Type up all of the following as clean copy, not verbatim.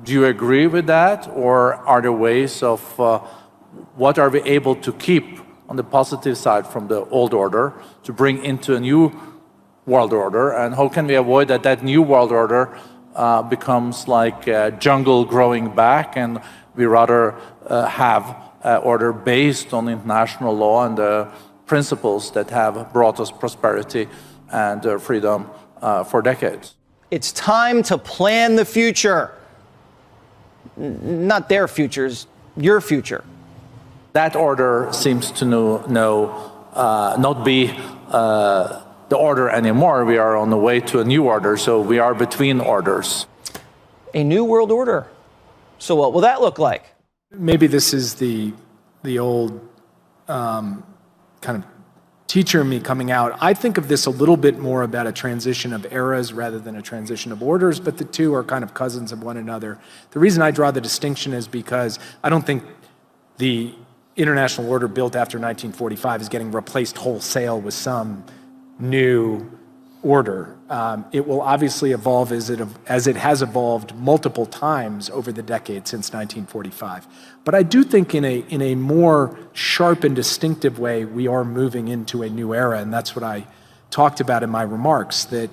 Do you agree with that, or are there ways of what are we able to keep on the positive side from the old order to bring into a new world order, and how can we avoid that new world order becomes like a jungle growing back, and we rather have an order based on international law and the principles that have brought us prosperity and freedom for decades? It's time to plan the future. Not their futures, your future. That order seems to not be the order anymore. We are on the way to a new order, so we are between orders. A new world order. So what will that look like? Maybe this is the old kind of teacher in me coming out. I think of this a little bit more about a transition of eras rather than a transition of orders, but the two are kind of cousins of one another. The reason I draw the distinction is because I don't think the international order built after 1945 is getting replaced wholesale with some new order. It will obviously evolve as it has evolved multiple times over the decades since 1945. But I do think in a more sharp and distinctive way, we are moving into a new era, and that's what I talked about in my remarks, that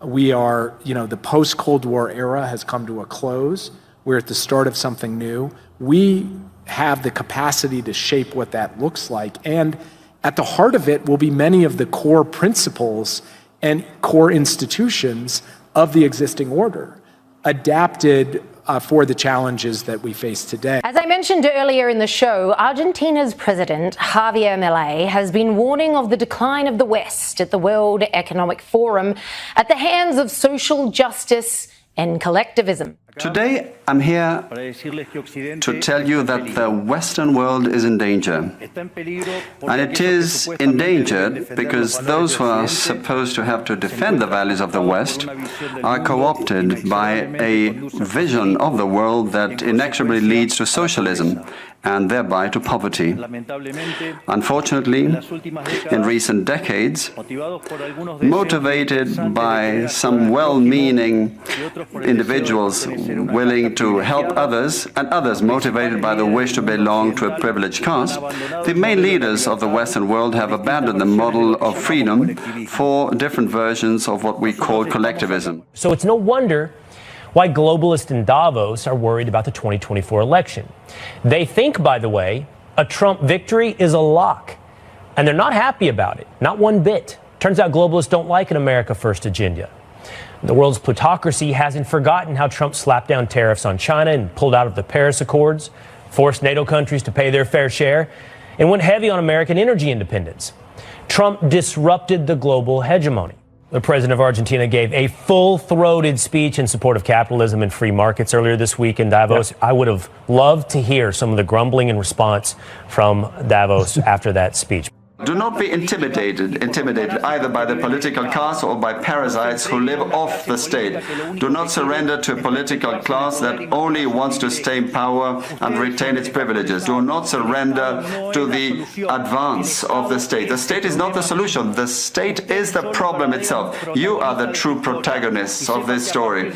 we are, the post-Cold War era has come to a close. We're at the start of something new. We have the capacity to shape what that looks like, and at the heart of it will be many of the core principles and core institutions of the existing order, adapted for the challenges that we face today. As I mentioned earlier in the show, Argentina's president, Javier Milei, has been warning of the decline of the West at the World Economic Forum at the hands of social justice and collectivism. Today, I'm here to tell you that the Western world is in danger. And it is endangered because those who are supposed to have to defend the values of the West are co-opted by a vision of the world that inexorably leads to socialism and thereby to poverty. Unfortunately, in recent decades, motivated by some well-meaning individuals willing to help others, and others motivated by the wish to belong to a privileged caste, the main leaders of the Western world have abandoned the model of freedom for different versions of what we call collectivism. So it's no wonder why globalists in Davos are worried about the 2024 election. They think, by the way, a Trump victory is a lock, and they're not happy about it, not one bit. Turns out globalists don't like an America First agenda. The world's plutocracy hasn't forgotten how Trump slapped down tariffs on China and pulled out of the Paris Accords, forced NATO countries to pay their fair share, and went heavy on American energy independence. Trump disrupted the global hegemony. The president of Argentina gave a full-throated speech in support of capitalism and free markets earlier this week in Davos. I would have loved to hear some of the grumbling and response from Davos after that speech. Do not be intimidated either by the political class or by parasites who live off the state. Do not surrender to a political class that only wants to stay in power and retain its privileges. Do not surrender to the advance of the state. The state is not the solution. The state is the problem itself. You are the true protagonists of this story.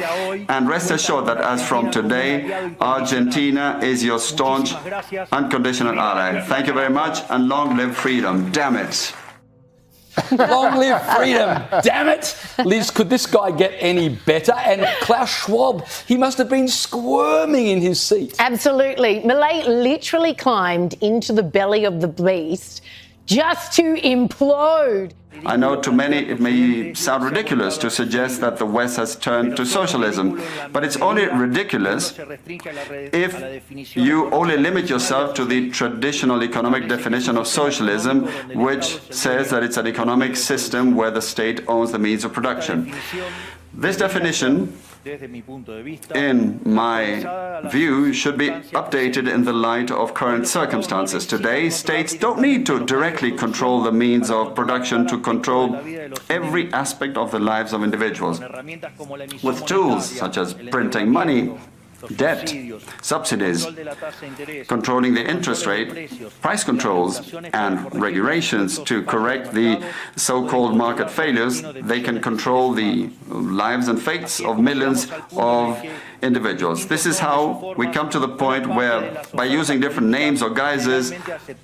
And rest assured that as from today, Argentina is your staunch, unconditional ally. Thank you very much, and long live freedom. Damn it. Long live freedom. Damn it. Liz, could this guy get any better? And Klaus Schwab, he must have been squirming in his seat. Absolutely. Milei literally climbed into the belly of the beast just to implode. I know to many it may sound ridiculous to suggest that the West has turned to socialism, but it's only ridiculous if you only limit yourself to the traditional economic definition of socialism, which says that it's an economic system where the state owns the means of production. This definition, in my view, should be updated in the light of current circumstances. Today, states don't need to directly control the means of production to control every aspect of the lives of individuals. With tools such as printing money debt, subsidies, controlling the interest rate, price controls, and regulations to correct the so-called market failures. They can control the lives and fates of millions of individuals. This is how we come to the point where, by using different names or guises,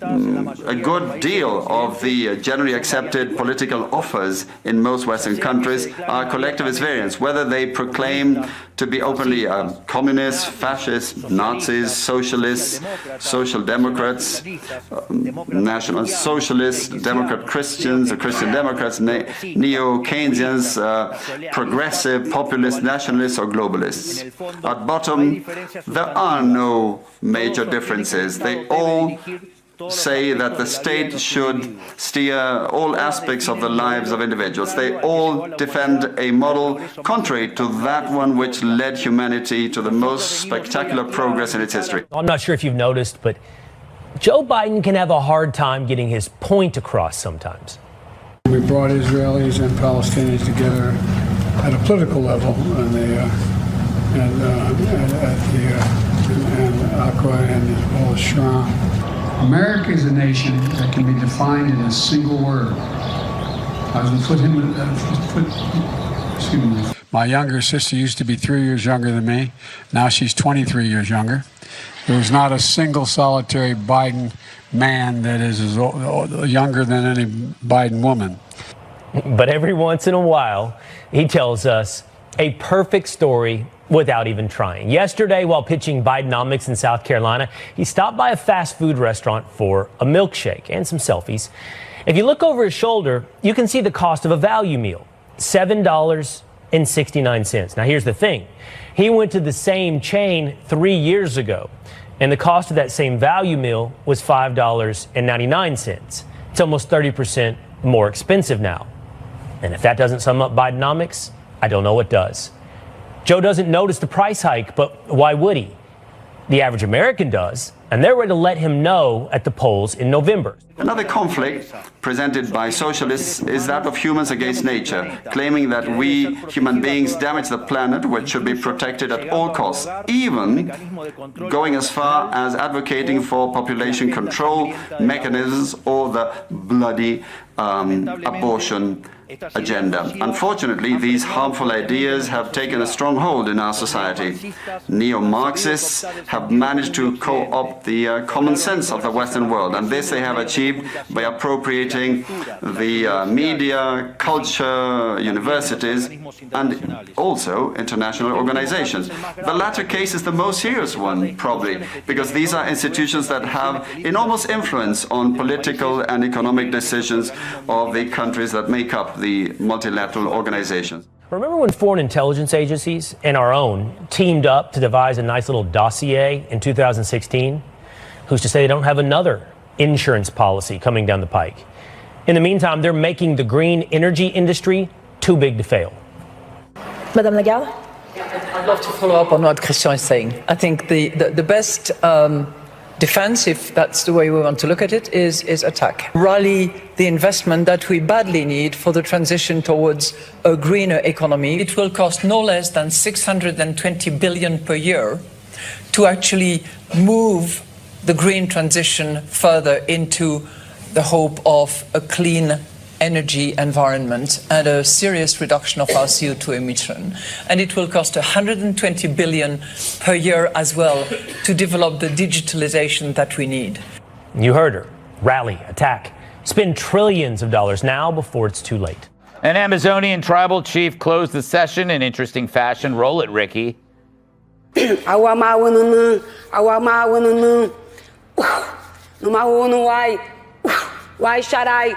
a good deal of the generally accepted political offers in most Western countries are collectivist variants, whether they proclaim to be openly communists, fascists, Nazis, socialists, social democrats, national socialists, Democrat Christians, or Christian Democrats, neo-Keynesians, progressive, populist, nationalists, or globalists. At bottom, there are no major differences. They all say that the state should steer all aspects of the lives of individuals. They all defend a model contrary to that one which led humanity to the most spectacular progress in its history. I'm not sure if you've noticed, but Joe Biden can have a hard time getting his point across sometimes. We brought Israelis and Palestinians together at a political level, and Aqaba and as well as Shram. America is a nation that can be defined in a single word. My younger sister used to be 3 years younger than me. Now she's 23 years younger. There is not a single solitary Biden man that is younger than any Biden woman. But every once in a while, he tells us a perfect story without even trying. Yesterday, while pitching Bidenomics in South Carolina, he stopped by a fast food restaurant for a milkshake and some selfies. If you look over his shoulder, you can see the cost of a value meal, $7.69. Now, here's the thing. He went to the same chain 3 years ago, and the cost of that same value meal was $5.99. It's almost 30% more expensive now. And if that doesn't sum up Bidenomics, I don't know what does. Joe doesn't notice the price hike, but why would he? The average American does, and they're ready to let him know at the polls in November. Another conflict presented by socialists is that of humans against nature, claiming that we human beings damage the planet, which should be protected at all costs, even going as far as advocating for population control mechanisms or the bloody abortion agenda. Unfortunately, these harmful ideas have taken a strong hold in our society. Neo-Marxists have managed to co-opt the common sense of the Western world, and this they have achieved by appropriating the media, culture, universities, and also international organizations. The latter case is the most serious one, probably, because these are institutions that have enormous influence on political and economic decisions of the countries that make up the multilateral organizations. Remember when foreign intelligence agencies and our own teamed up to devise a nice little dossier in 2016? Who's to say they don't have another insurance policy coming down the pike? In the meantime, they're making the green energy industry too big to fail. Madame Lagarde? I'd love to follow up on what Christian is saying. I think the best defense, if that's the way we want to look at it, is attack. Rally the investment that we badly need for the transition towards a greener economy. It will cost no less than 620 billion per year to actually move the green transition further into the hope of a clean energy environment and a serious reduction of our CO2 emission. And it will cost 120 billion per year as well to develop the digitalization that we need. You heard her. Rally, attack. Spend trillions of dollars now before it's too late. An Amazonian tribal chief closed the session in interesting fashion. Roll it, Ricky. Why should I?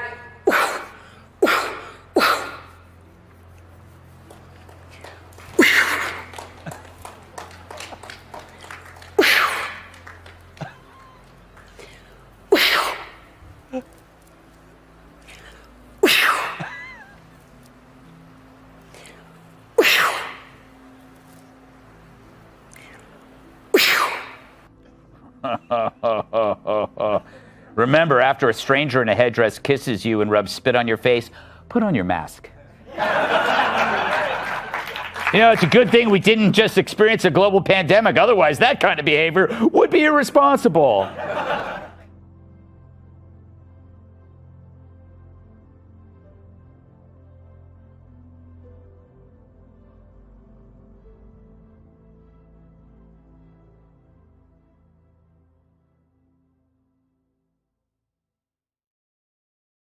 Remember, after a stranger in a headdress kisses you and rubs spit on your face, put on your mask. You know, it's a good thing we didn't just experience a global pandemic. Otherwise, that kind of behavior would be irresponsible.